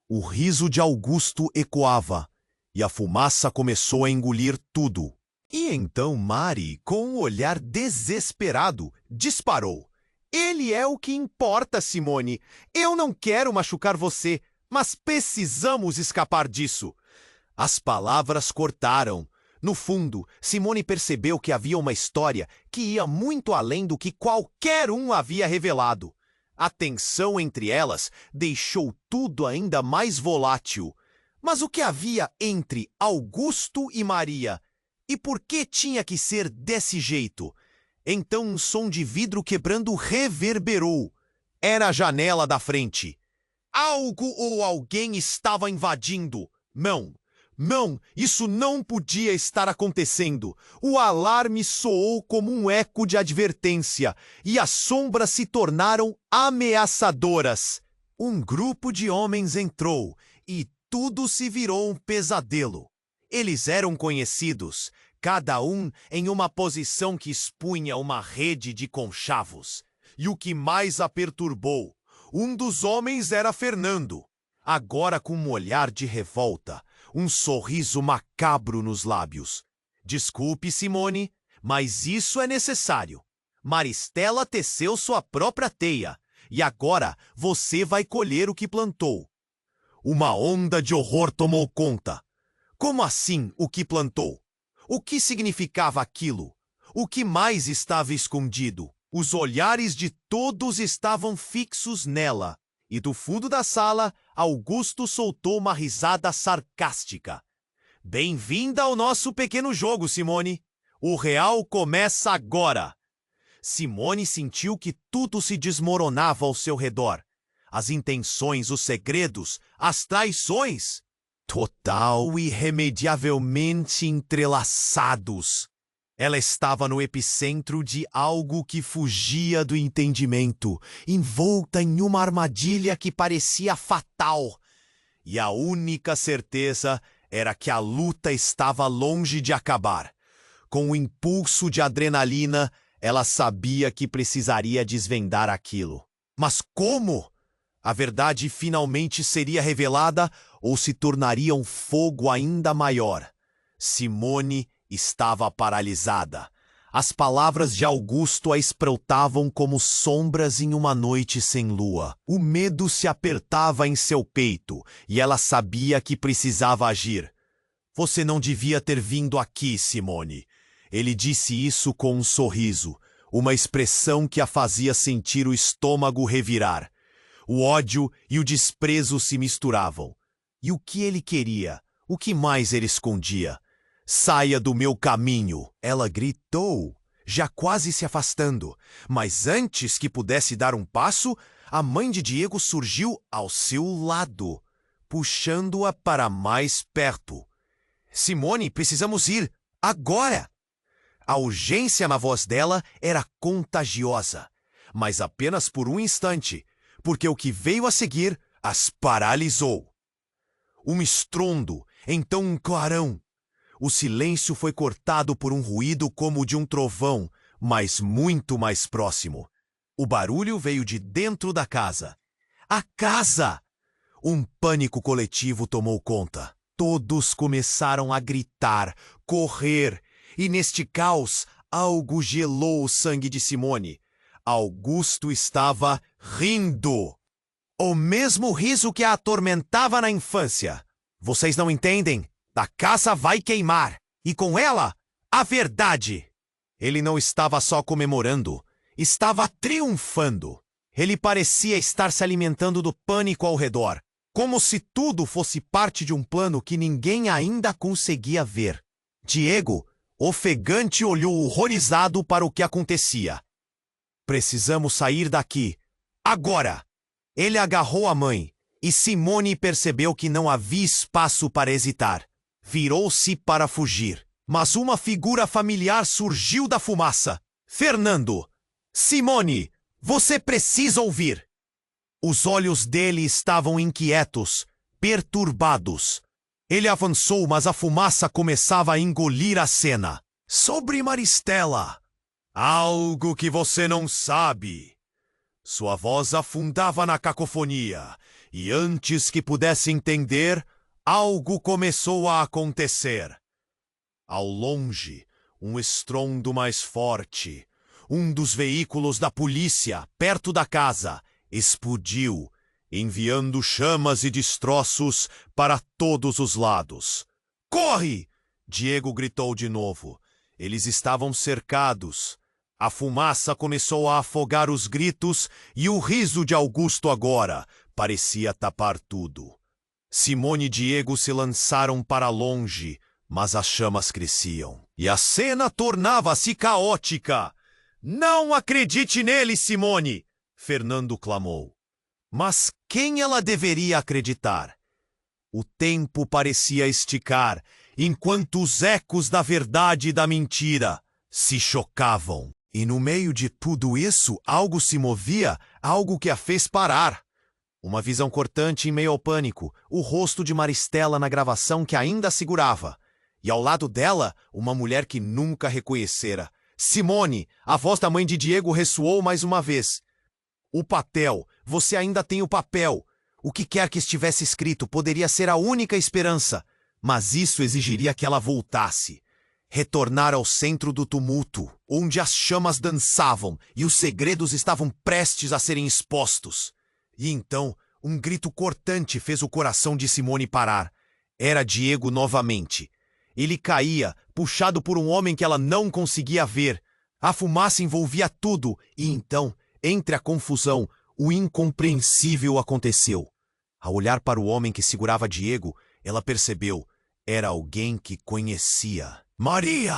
O riso de Augusto ecoava, e a fumaça começou a engolir tudo. E então Mari, com um olhar desesperado, disparou. Ele é o que importa, Simone. Eu não quero machucar você, mas precisamos escapar disso. As palavras cortaram. No fundo, Simone percebeu que havia uma história que ia muito além do que qualquer um havia revelado. A tensão entre elas deixou tudo ainda mais volátil. Mas o que havia entre Augusto e Maria? E por que tinha que ser desse jeito? Então um som de vidro quebrando reverberou. Era a janela da frente. Algo ou alguém estava invadindo. Não, isso não podia estar acontecendo. O alarme soou como um eco de advertência, e as sombras se tornaram ameaçadoras. Um grupo de homens entrou, e tudo se virou um pesadelo. Eles eram conhecidos, cada um em uma posição que expunha uma rede de conchavos. E o que mais a perturbou, um dos homens era Fernando, agora com um olhar de revolta. Um sorriso macabro nos lábios. Desculpe, Simone, mas isso é necessário. Maristela teceu sua própria teia, e agora você vai colher o que plantou. Uma onda de horror tomou conta. Como assim o que plantou? O que significava aquilo? O que mais estava escondido? Os olhares de todos estavam fixos nela, e do fundo da sala, Augusto soltou uma risada sarcástica. Bem-vinda ao nosso pequeno jogo, Simone. O real começa agora. Simone sentiu que tudo se desmoronava ao seu redor. As intenções, os segredos, as traições. Total e irremediavelmente entrelaçados. Ela estava no epicentro de algo que fugia do entendimento, envolta em uma armadilha que parecia fatal. E a única certeza era que a luta estava longe de acabar. Com o impulso de adrenalina, ela sabia que precisaria desvendar aquilo. Mas como? A verdade finalmente seria revelada ou se tornaria um fogo ainda maior? Simone estava paralisada. As palavras de Augusto a espreitavam como sombras em uma noite sem lua. O medo se apertava em seu peito e ela sabia que precisava agir. Você não devia ter vindo aqui, Simone. Ele disse isso com um sorriso, uma expressão que a fazia sentir o estômago revirar. O ódio e o desprezo se misturavam. E o que ele queria? O que mais ele escondia? Saia do meu caminho! Ela gritou, já quase se afastando. Mas antes que pudesse dar um passo, a mãe de Diego surgiu ao seu lado, puxando-a para mais perto. Simone, precisamos ir! Agora! A urgência na voz dela era contagiosa, mas apenas por um instante, porque o que veio a seguir as paralisou. Um estrondo, então um clarão. O silêncio foi cortado por um ruído como o de um trovão, mas muito mais próximo. O barulho veio de dentro da casa. A casa! Um pânico coletivo tomou conta. Todos começaram a gritar, correr, e neste caos, algo gelou o sangue de Simone. Augusto estava rindo. O mesmo riso que a atormentava na infância. Vocês não entendem? A casa vai queimar. E com ela, a verdade. Ele não estava só comemorando, estava triunfando. Ele parecia estar se alimentando do pânico ao redor, como se tudo fosse parte de um plano que ninguém ainda conseguia ver. Diego, ofegante, olhou horrorizado para o que acontecia. Precisamos sair daqui. Agora! Ele agarrou a mãe, e Simone percebeu que não havia espaço para hesitar. Virou-se para fugir, mas uma figura familiar surgiu da fumaça. Fernando! Simone, você precisa ouvir! Os olhos dele estavam inquietos, perturbados. Ele avançou, mas a fumaça começava a engolir a cena. Sobre Maristela! Algo que você não sabe. Sua voz afundava na cacofonia, e antes que pudesse entender, algo começou a acontecer. Ao longe, um estrondo mais forte. Um dos veículos da polícia, perto da casa, explodiu, enviando chamas e destroços para todos os lados. Corre! Diego gritou de novo. Eles estavam cercados. A fumaça começou a afogar os gritos e o riso de Augusto agora parecia tapar tudo. Simone e Diego se lançaram para longe, mas as chamas cresciam. E a cena tornava-se caótica. Não acredite nele, Simone! Fernando clamou. Mas quem ela deveria acreditar? O tempo parecia esticar, enquanto os ecos da verdade e da mentira se chocavam. E no meio de tudo isso, algo se movia, algo que a fez parar. Uma visão cortante em meio ao pânico, o rosto de Maristela na gravação que ainda a segurava. E ao lado dela, uma mulher que nunca reconhecera. Simone, a voz da mãe de Diego ressoou mais uma vez. O papel, você ainda tem o papel. O que quer que estivesse escrito poderia ser a única esperança, mas isso exigiria que ela voltasse. retornar ao centro do tumulto, onde as chamas dançavam e os segredos estavam prestes a serem expostos. E então, um grito cortante fez o coração de Simone parar. Era Diego novamente. Ele caía, puxado por um homem que ela não conseguia ver. A fumaça envolvia tudo, e então, entre a confusão, o incompreensível aconteceu. Ao olhar para o homem que segurava Diego, ela percebeu. Era alguém que conhecia. Maria!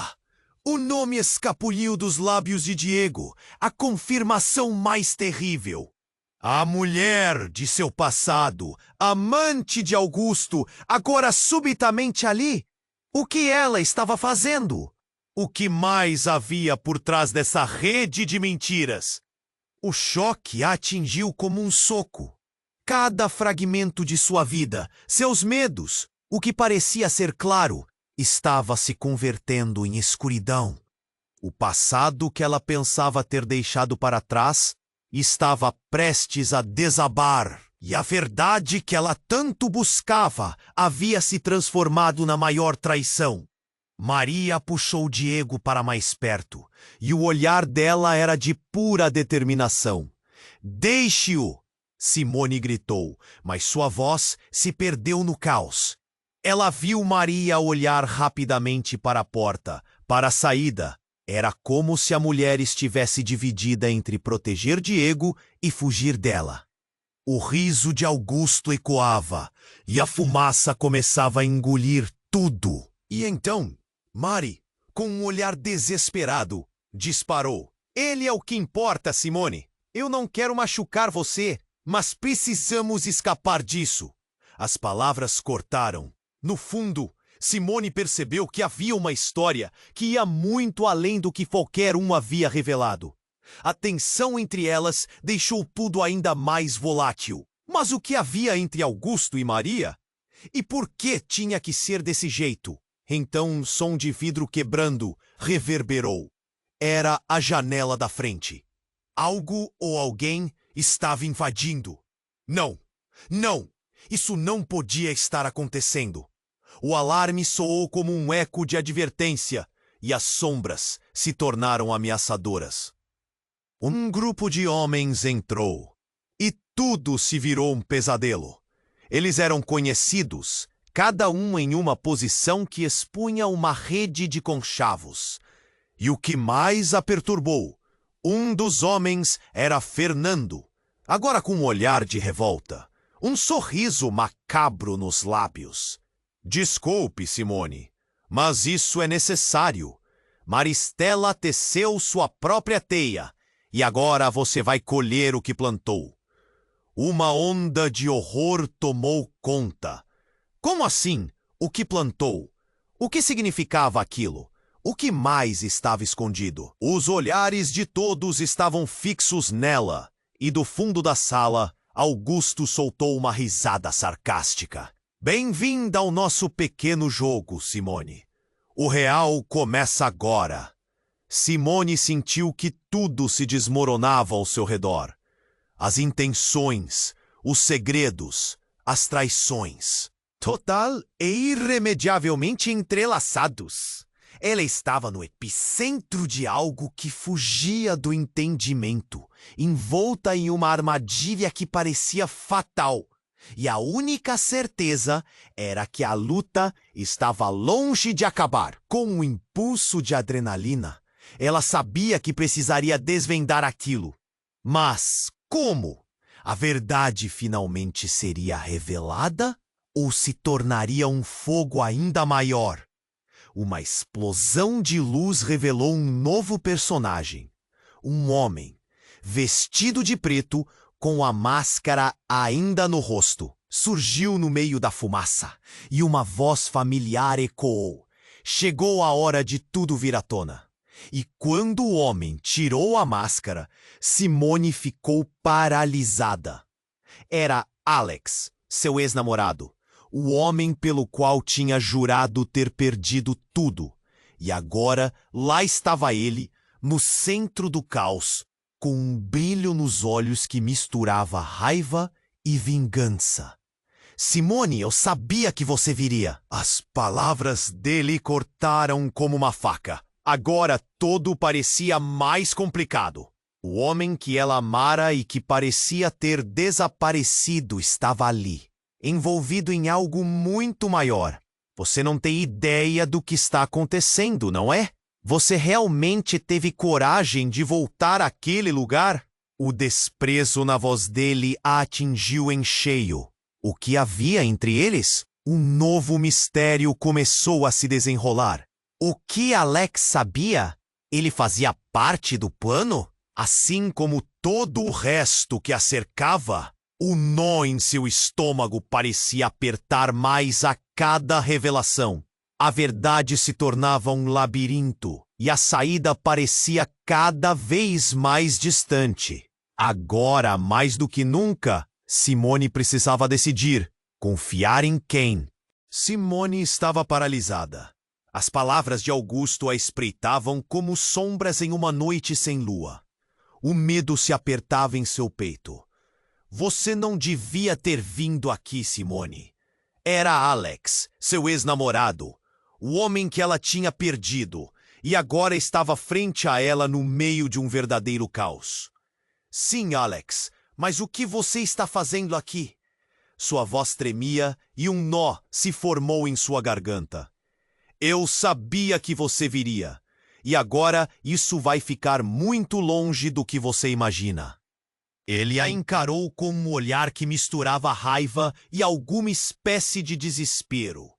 O nome escapuliu dos lábios de Diego, a confirmação mais terrível. A mulher de seu passado, amante de Augusto, agora subitamente ali. O que ela estava fazendo? O que mais havia por trás dessa rede de mentiras? O choque a atingiu como um soco. Cada fragmento de sua vida, seus medos, o que parecia ser claro, estava se convertendo em escuridão. O passado que ela pensava ter deixado para trás estava prestes a desabar, e a verdade que ela tanto buscava havia se transformado na maior traição. Maria puxou Diego para mais perto, e o olhar dela era de pura determinação. Deixe-o! Simone gritou, mas sua voz se perdeu no caos. Ela viu Maria olhar rapidamente para a porta, para a saída. Era como se a mulher estivesse dividida entre proteger Diego e fugir dela. O riso de Augusto ecoava, e a fumaça começava a engolir tudo. E então, Mari, com um olhar desesperado, disparou. Ele é o que importa, Simone. Eu não quero machucar você, mas precisamos escapar disso. As palavras cortaram. No fundo, Simone percebeu que havia uma história que ia muito além do que qualquer um havia revelado. A tensão entre elas deixou tudo ainda mais volátil. Mas o que havia entre Augusto e Maria? E por que tinha que ser desse jeito? Então um som de vidro quebrando reverberou. Era a janela da frente. Algo ou alguém estava invadindo. Não, não, isso não podia estar acontecendo. O alarme soou como um eco de advertência e as sombras se tornaram ameaçadoras. Um grupo de homens entrou e tudo se virou um pesadelo. Eles eram conhecidos, cada um em uma posição que expunha uma rede de conchavos. E o que mais a perturbou, um dos homens era Fernando, agora com um olhar de revolta, um sorriso macabro nos lábios. Desculpe, Simone, mas isso é necessário. Maristela teceu sua própria teia, e agora você vai colher o que plantou. Uma onda de horror tomou conta. Como assim? O que plantou? O que significava aquilo? O que mais estava escondido? Os olhares de todos estavam fixos nela, e do fundo da sala, Augusto soltou uma risada sarcástica. Bem-vinda ao nosso pequeno jogo, Simone. O real começa agora. Simone sentiu que tudo se desmoronava ao seu redor. As intenções, os segredos, as traições. Total e irremediavelmente entrelaçados. Ela estava no epicentro de algo que fugia do entendimento, envolta em uma armadilha que parecia fatal. E a única certeza era que a luta estava longe de acabar. Com um impulso de adrenalina, ela sabia que precisaria desvendar aquilo. Mas como? A verdade finalmente seria revelada ou se tornaria um fogo ainda maior? Uma explosão de luz revelou um novo personagem. Um homem, vestido de preto, com a máscara ainda no rosto. Surgiu no meio da fumaça, e uma voz familiar ecoou. Chegou a hora de tudo vir à tona. E quando o homem tirou a máscara, Simone ficou paralisada. Era Alex, seu ex-namorado, o homem pelo qual tinha jurado ter perdido tudo. E agora lá estava ele, no centro do caos, com um brilho nos olhos que misturava raiva e vingança. Simone, eu sabia que você viria. As palavras dele cortaram como uma faca. Agora tudo parecia mais complicado. O homem que ela amara e que parecia ter desaparecido estava ali, envolvido em algo muito maior. Você não tem ideia do que está acontecendo, não é? Você realmente teve coragem de voltar àquele lugar? O desprezo na voz dele a atingiu em cheio. O que havia entre eles? Um novo mistério começou a se desenrolar. O que Alex sabia? Ele fazia parte do plano? Assim como todo o resto que a cercava, o nó em seu estômago parecia apertar mais a cada revelação. A verdade se tornava um labirinto e a saída parecia cada vez mais distante. Agora, mais do que nunca, Simone precisava decidir. Confiar em quem? Simone estava paralisada. As palavras de Augusto a espreitavam como sombras em uma noite sem lua. O medo se apertava em seu peito. Você não devia ter vindo aqui, Simone. Era Alex, seu ex-namorado, o homem que ela tinha perdido, e agora estava frente a ela no meio de um verdadeiro caos. Sim, Alex, mas o que você está fazendo aqui? Sua voz tremia e um nó se formou em sua garganta. Eu sabia que você viria. E agora isso vai ficar muito longe do que você imagina. Ele a encarou com um olhar que misturava raiva e alguma espécie de desespero.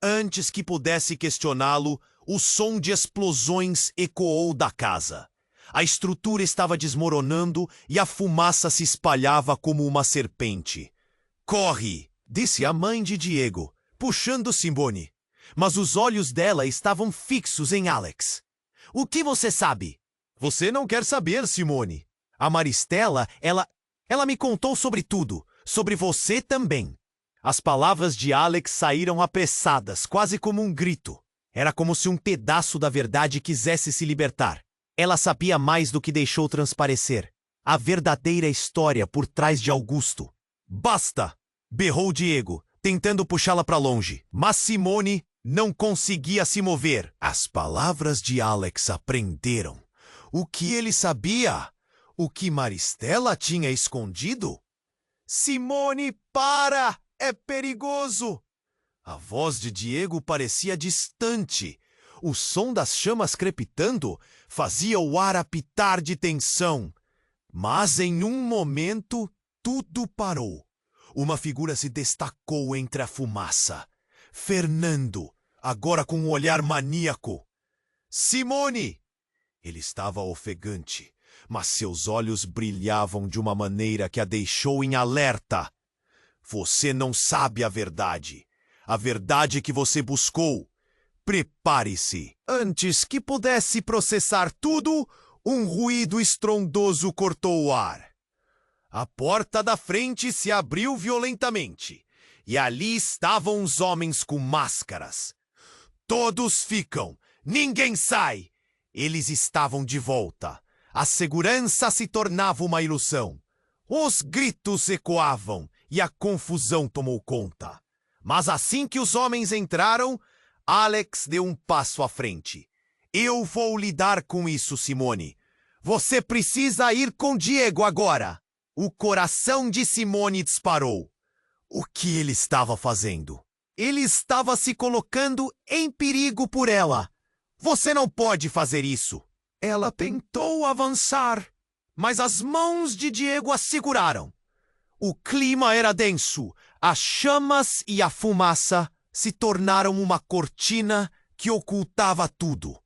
Antes que pudesse questioná-lo, o som de explosões ecoou da casa. A estrutura estava desmoronando e a fumaça se espalhava como uma serpente. "Corre!" disse a mãe de Diego, puxando Simone. Mas os olhos dela estavam fixos em Alex. "O que você sabe?" "Você não quer saber, Simone. A Maristela, ela me contou sobre tudo, sobre você também." As palavras de Alex saíram apressadas, quase como um grito. Era como se um pedaço da verdade quisesse se libertar. Ela sabia mais do que deixou transparecer. A verdadeira história por trás de Augusto. "Basta!" berrou Diego, tentando puxá-la para longe. Mas Simone não conseguia se mover. As palavras de Alex a prenderam. O que ele sabia? O que Maristela tinha escondido? "Simone, para! É perigoso!" A voz de Diego parecia distante. O som das chamas crepitando fazia o ar apitar de tensão. Mas em um momento, tudo parou. Uma figura se destacou entre a fumaça. Fernando, agora com um olhar maníaco. "Simone!" Ele estava ofegante, mas seus olhos brilhavam de uma maneira que a deixou em alerta. "Você não sabe a verdade que você buscou. Prepare-se." Antes que pudesse processar tudo, um ruído estrondoso cortou o ar. A porta da frente se abriu violentamente, e ali estavam os homens com máscaras. "Todos ficam! Ninguém sai!" Eles estavam de volta. A segurança se tornava uma ilusão. Os gritos ecoavam e a confusão tomou conta. Mas assim que os homens entraram, Alex deu um passo à frente. "Eu vou lidar com isso, Simone. Você precisa ir com Diego agora." O coração de Simone disparou. O que ele estava fazendo? Ele estava se colocando em perigo por ela. "Você não pode fazer isso." Ela tentou avançar, mas as mãos de Diego a seguraram. O clima era denso. As chamas e a fumaça se tornaram uma cortina que ocultava tudo.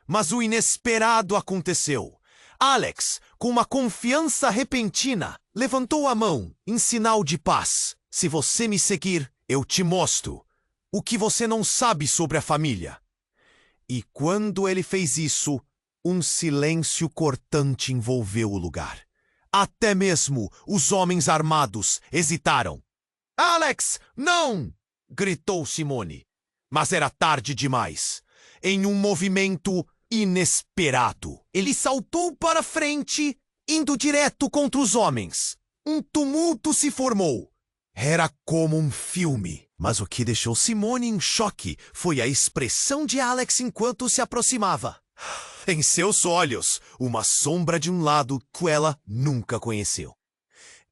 Mas o inesperado aconteceu. Alex, com uma confiança repentina, levantou a mão em sinal de paz. "Se você me seguir, eu te mostro o que você não sabe sobre a família." E quando ele fez isso, um silêncio cortante envolveu o lugar. Até mesmo os homens armados hesitaram. "Alex, não!" gritou Simone. Mas era tarde demais. Em um movimento inesperado, ele saltou para frente, indo direto contra os homens. Um tumulto se formou. Era como um filme. Mas o que deixou Simone em choque foi a expressão de Alex enquanto se aproximava. Em seus olhos, uma sombra de um lado que ela nunca conheceu.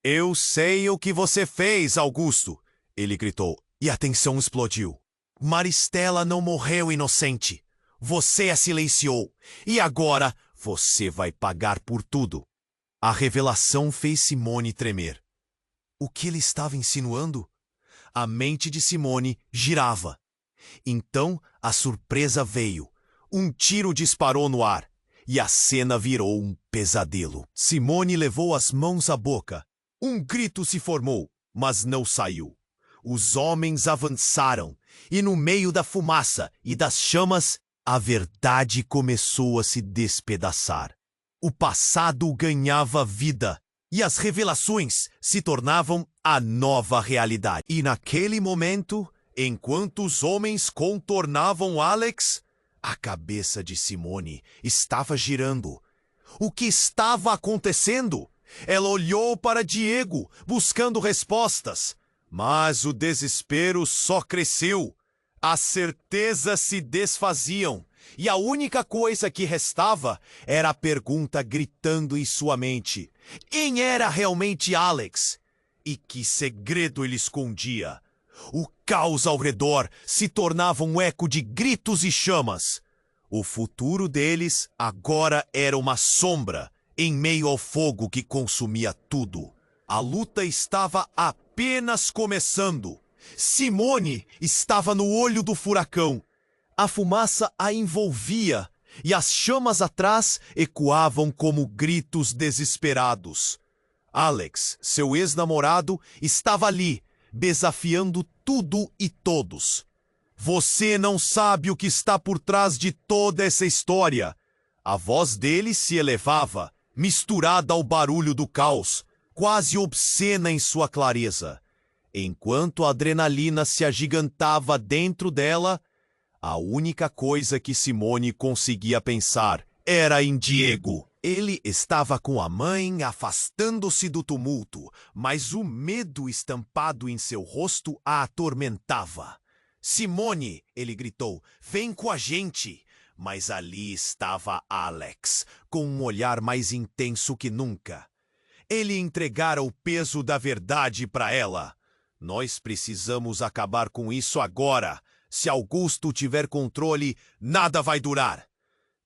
Eu sei o que você fez, Augusto, ele gritou, e a tensão explodiu. Maristela não morreu inocente. Você a silenciou, e agora você vai pagar por tudo. A revelação fez Simone tremer. O que ele estava insinuando? A mente de Simone girava. Então a surpresa veio. Um tiro disparou no ar, e a cena virou um pesadelo. Simone levou as mãos à boca. Um grito se formou, mas não saiu. Os homens avançaram, e no meio da fumaça e das chamas, a verdade começou a se despedaçar. O passado ganhava vida, e as revelações se tornavam a nova realidade. E naquele momento, enquanto os homens contornavam Alex, a cabeça de Simone estava girando. O que estava acontecendo? Ela olhou para Diego, buscando respostas. Mas o desespero só cresceu. As certezas se desfaziam. E a única coisa que restava era a pergunta gritando em sua mente. Quem era realmente Alex? E que segredo ele escondia? O caos ao redor se tornava um eco de gritos e chamas. O futuro deles agora era uma sombra, em meio ao fogo que consumia tudo. A luta estava apenas começando. Simone estava no olho do furacão. A fumaça a envolvia, e as chamas atrás ecoavam como gritos desesperados. Alex, seu ex-namorado, estava ali, desafiando tudo e todos. Você não sabe o que está por trás de toda essa história. A voz dele se elevava, misturada ao barulho do caos, quase obscena em sua clareza. Enquanto a adrenalina se agigantava dentro dela, a única coisa que Simone conseguia pensar era em Diego. Ele estava com a mãe, afastando-se do tumulto, mas o medo estampado em seu rosto a atormentava. Simone, ele gritou, vem com a gente. Mas ali estava Alex, com um olhar mais intenso que nunca. Ele entregara o peso da verdade para ela. Nós precisamos acabar com isso agora. Se Augusto tiver controle, nada vai durar.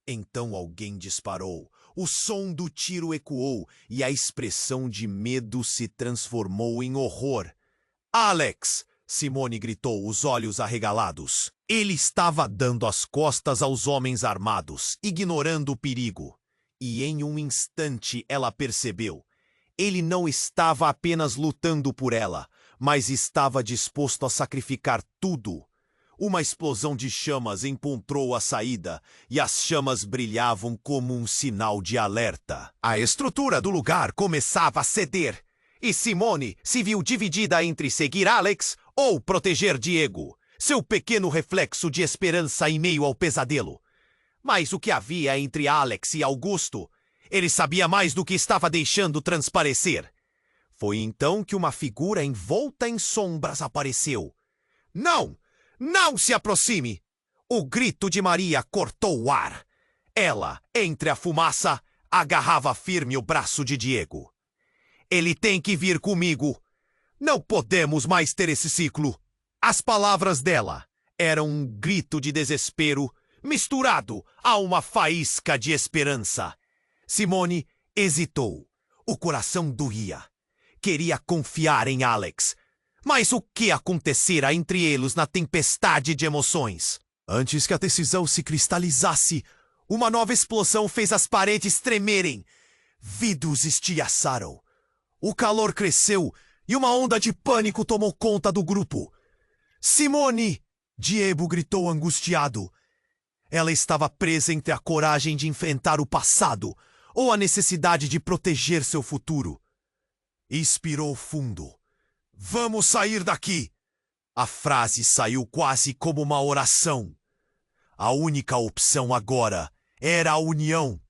Então alguém disparou. O som do tiro ecoou e a expressão de medo se transformou em horror. Alex! Simone gritou, os olhos arregalados. Ele estava dando as costas aos homens armados, ignorando o perigo. E em um instante ela percebeu. Ele não estava apenas lutando por ela, mas estava disposto a sacrificar tudo. Uma explosão de chamas encontrou a saída, e as chamas brilhavam como um sinal de alerta. A estrutura do lugar começava a ceder, e Simone se viu dividida entre seguir Alex ou proteger Diego, seu pequeno reflexo de esperança em meio ao pesadelo. Mas o que havia entre Alex e Augusto? Ele sabia mais do que estava deixando transparecer. Foi então que uma figura envolta em sombras apareceu. Não! Não se aproxime! O grito de Maria cortou o ar. Ela, entre a fumaça, agarrava firme o braço de Diego. Ele tem que vir comigo. Não podemos mais ter esse ciclo. As palavras dela eram um grito de desespero misturado a uma faísca de esperança. Simone hesitou. O coração doía. Queria confiar em Alex. Mas o que acontecera entre eles na tempestade de emoções? Antes que a decisão se cristalizasse, uma nova explosão fez as paredes tremerem. Vidros estilhaçaram. O calor cresceu e uma onda de pânico tomou conta do grupo. Simone! Diego gritou angustiado. Ela estava presa entre a coragem de enfrentar o passado ou a necessidade de proteger seu futuro. Expirou fundo. Vamos sair daqui! A frase saiu quase como uma oração. A única opção agora era a união.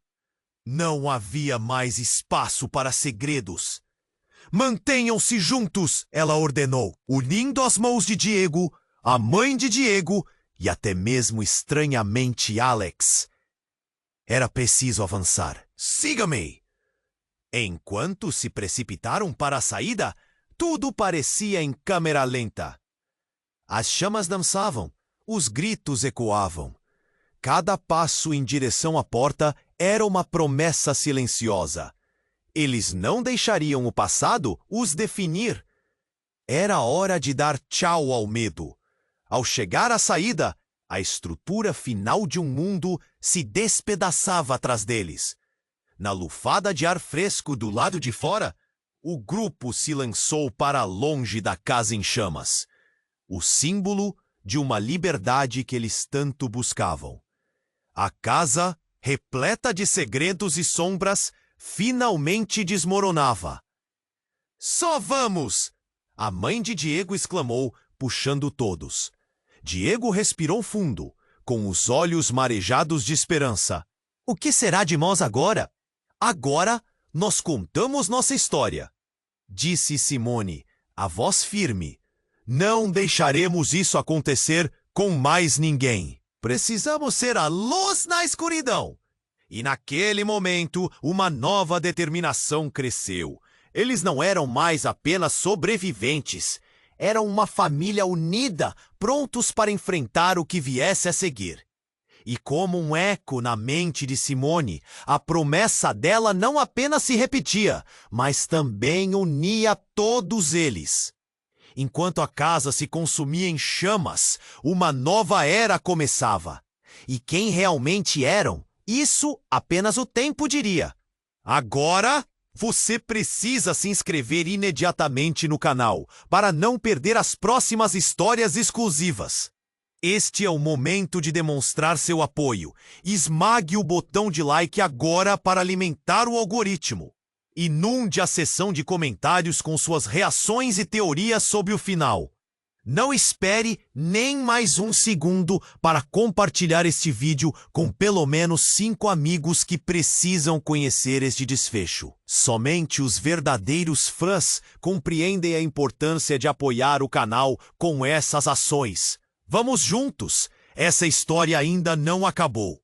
Não havia mais espaço para segredos. Mantenham-se juntos, ela ordenou, unindo as mãos de Diego, a mãe de Diego e até mesmo estranhamente Alex. Era preciso avançar. Siga-me! Enquanto se precipitaram para a saída, tudo parecia em câmera lenta. As chamas dançavam, os gritos ecoavam. Cada passo em direção à porta era uma promessa silenciosa. Eles não deixariam o passado os definir. Era hora de dar tchau ao medo. Ao chegar à saída, a estrutura final de um mundo se despedaçava atrás deles. Na lufada de ar fresco do lado de fora, o grupo se lançou para longe da casa em chamas, o símbolo de uma liberdade que eles tanto buscavam. A casa, repleta de segredos e sombras, finalmente desmoronava. Só vamos! A mãe de Diego exclamou, puxando todos. Diego respirou fundo, com os olhos marejados de esperança. O que será de nós agora? Agora nós contamos nossa história, disse Simone, a voz firme. Não deixaremos isso acontecer com mais ninguém. Precisamos ser a luz na escuridão. E naquele momento, uma nova determinação cresceu. Eles não eram mais apenas sobreviventes. Eram uma família unida, prontos para enfrentar o que viesse a seguir. E como um eco na mente de Simone, a promessa dela não apenas se repetia, mas também unia todos eles. Enquanto a casa se consumia em chamas, uma nova era começava. E quem realmente eram, isso apenas o tempo diria. Agora, você precisa se inscrever imediatamente no canal para não perder as próximas histórias exclusivas. Este é o momento de demonstrar seu apoio. Esmague o botão de like agora para alimentar o algoritmo. Inunde a seção de comentários com suas reações e teorias sobre o final. Não espere nem mais um segundo para compartilhar este vídeo com pelo menos 5 amigos que precisam conhecer este desfecho. Somente os verdadeiros fãs compreendem a importância de apoiar o canal com essas ações. Vamos juntos! Essa história ainda não acabou.